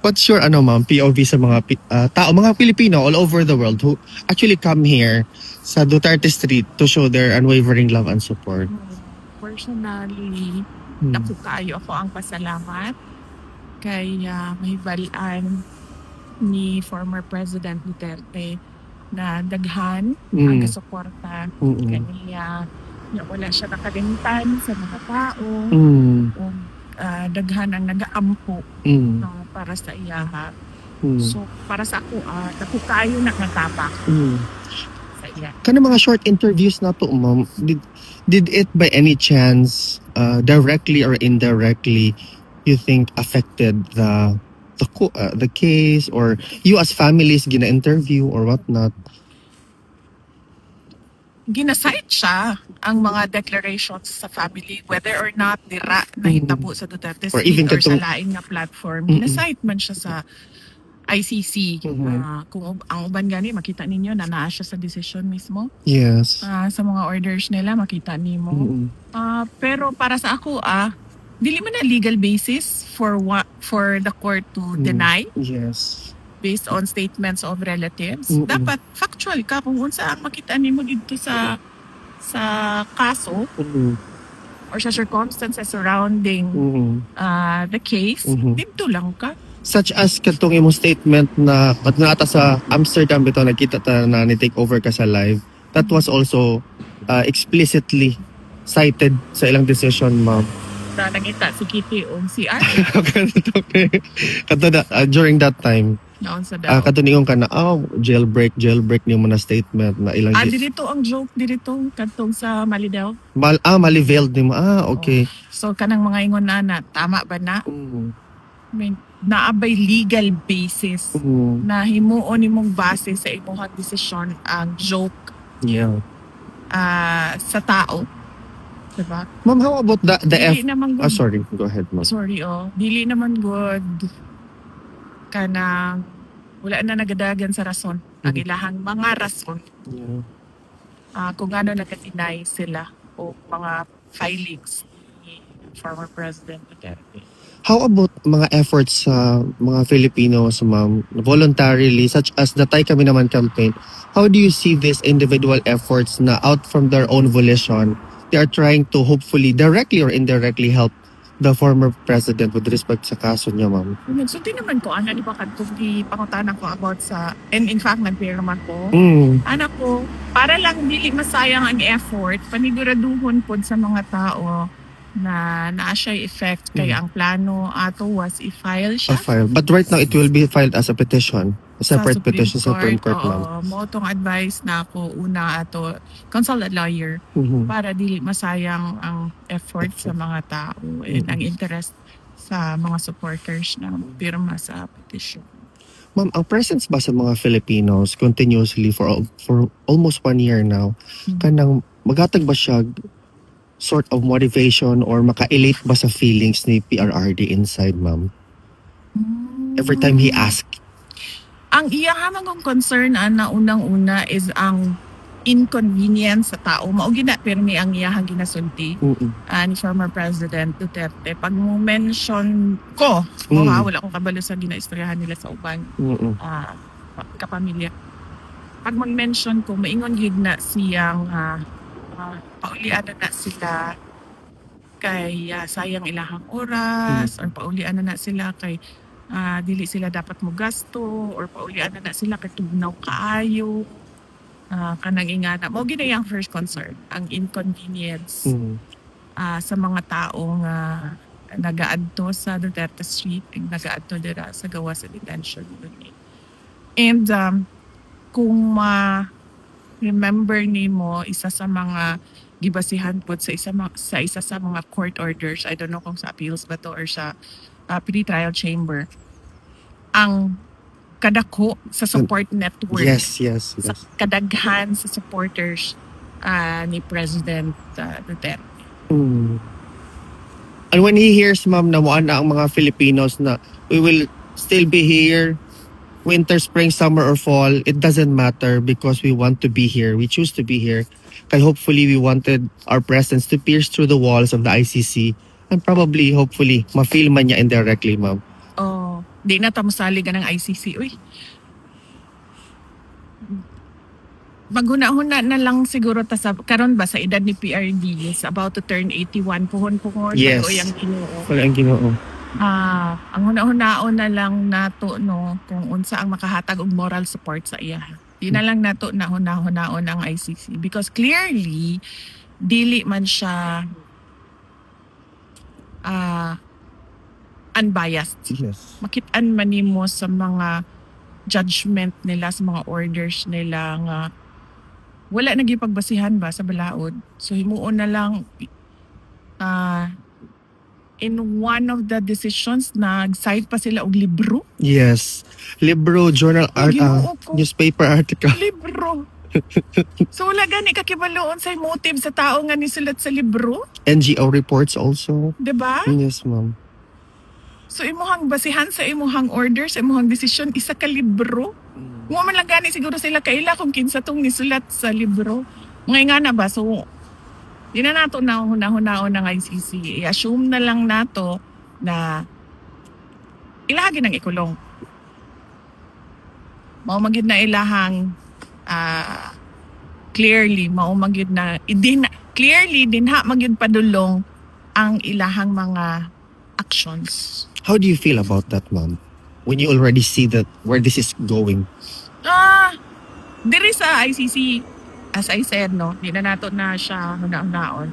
What's your ma'am, POV sa mga tao, mga Pilipino all over the world who actually come here sa Duterte Street to show their unwavering love and support? Personally, Hmm. naku kaayo ako ang pasalamat kay mahibalaan ni former President Duterte na daghan ang kasuporta kaniya na wala siya nakalimtan sa mga tao o daghan ang nagaampo para sa iyaha. So para sa ako, naku kaayo na natapak sa iya. Kana mga short interviews na to, ma'am, did it by any chance directly or indirectly you think affected the case, or you as families gina-interview or whatnot? Ginasite siya ang mga declarations sa family, whether or not dira na hitabo sa Duterte Or Street even or sa katong- laing na platform. Ginasite man siya sa ICC. Kung ang uban gani, makita ninyo na naa siya sa decision mismo. Yes. Sa mga orders nila, makita nimo. Pero para sa ako, dili man na legal basis for the court to deny Yes. based on statements of relatives. Dapat factual ka kung unsa ang makita nimo dito sa kaso or sa circumstances surrounding the case. Dito lang ka. Such as katong imong statement na ata sa Amsterdam bitaw nakita ta na ni take over ka sa live. That was also explicitly cited sa ilang decision, ma'am. Na nangita si Kitty o si Ar. Kato during that time, Naon sa daw. kato niyon ka na jailbreak niyo mo na statement na ilang Dito ang joke dito kadtong sa Malidao. Mali-veiled nimo. Okay. So kanang mga ingon na tama ba na? I mean, naabay legal basis na himuon nimong base sa imong desisyon ang joke Yeah. sa tao. Diba? Ma'am, how about the Dili naman good. sorry, go ahead, ma'am. Sorry, dili naman good kanang wala na nagadagan sa rason. Ang ilahang mga rason Yeah. kung ano nakatinay sila o mga filings ni former President Duterte. How about mga efforts sa mga Filipinos, ma'am, voluntarily, such as the Tay Kami Naman campaign? How do you see these individual efforts na out from their own volition, they are trying to hopefully directly or indirectly help the former president with respect sa kaso niya, ma'am? Nagsulti naman ko, di ba kadtong pangutanan ko about sa, and in fact, nag-naman ko, anak ko, para lang dili masayang ang effort, paniguraduhon po sa mga tao na naa siya effect kay ang plano ato was i-file siya. But right now, it will be filed as a petition. A separate petition sa Supreme Court, ma'am. Mo tong advice na ako una ato consult a lawyer para dili masayang ang effort sa mga tao and ang interest sa mga supporters na pirma sa petition. Ma'am, ang presence ba sa mga Filipinos continuously for almost 1 year now, kanang magatag ba siya sort of motivation or maka-elate ba sa feelings ni PRRD inside, ma'am? Every time he asks. Ang iyang concern na unang-una is ang inconvenience sa tao. Maugina pero ni ang iyang ginasulti ni former President Duterte. Pag mo mention ko, wala akong kabalo sa ginaistoryahan nila sa uban kapamilya. Pag mag-mention ko, maingon gid na siyang paulian na sila kay sayang ilahang oras or paulian na sila kay dili sila dapat mo gasto or paulian na sila kay tugnaw kaayo kanang ingana mo gina yung first concern ang inconvenience sa mga taong nagaadto sa Duterte Street ug nagaadto dira sa gawa sa detention unit. And kung remember nimo isa sa mga gibasihan po sa isa sa mga court orders, I don't know kung sa appeals ba to or sa pre-trial chamber, ang kadako sa support network. Yes. Sa kadaghan sa supporters ni President Duterte. And when he hears, ma'am, na ang mga Filipinos na we will still be here, winter, spring, summer, or fall, it doesn't matter because we want to be here. We choose to be here. Kaya hopefully we wanted our presence to pierce through the walls of the ICC and probably, hopefully, ma-feel man niya indirectly, ma'am. Di na tamusali ka ng ICC. Uy, maghuna-huna na lang siguro ta sa karon ba sa edad ni PRD is about to turn 81 puhon Yes. bago yang Ginoo. Wala ang Ginoo. Ang huna-hunaon na lang nato no kung unsa ang makahatag og moral support sa iya. Di na lang nato na huna-hunaon ang ICC because clearly dili man siya unbiased. Yes. Makit-an man nimo sa mga judgment nila, sa mga orders nila nga wala nagipagbasihan ba sa balaod. So himuon na lang in one of the decisions nag-cite pa sila og libro. Yes. Libro, journal, Ginoo ko. newspaper article. Libro. So wala gani kakibaloon sa motive sa tao nga nisulat sa libro, NGO reports also. 'di ba? Yes, ma'am. So imuhang basihan sa imuhang orders, imuhang decision isa ka libro. Mo man lang gani siguro sila kaila kung kinsa tong nisulat sa libro. Ngay nga na ba so di na nato na hunahunahon ng ICC. I-assume na lang nato na ilahagi ng ikulong. Mao magid na ilahang clearly mao magid na clearly dinha magid padulong ang ilahang mga actions. How do you feel about that, ma'am? When you already see that where this is going? Diri sa ICC, as I said, no, di na nato na siya hunaon.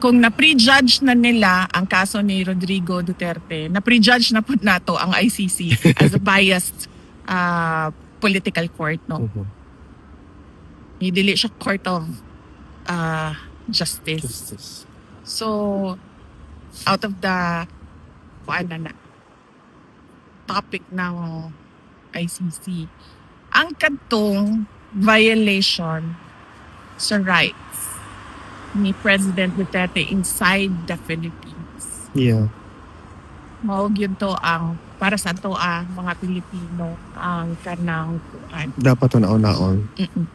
Kung na-prejudge na nila ang kaso ni Rodrigo Duterte, na-prejudge na po nato ang ICC as a biased political court, no. Dili siya court of justice. So, out of the topic ng ICC, ang kadtong violation sa rights ni President Duterte inside the Philippines. Yeah. Mao gyud to ang para sa to mga Pilipino ang kanang kuan. Dapat naon-naon. Mm-mm.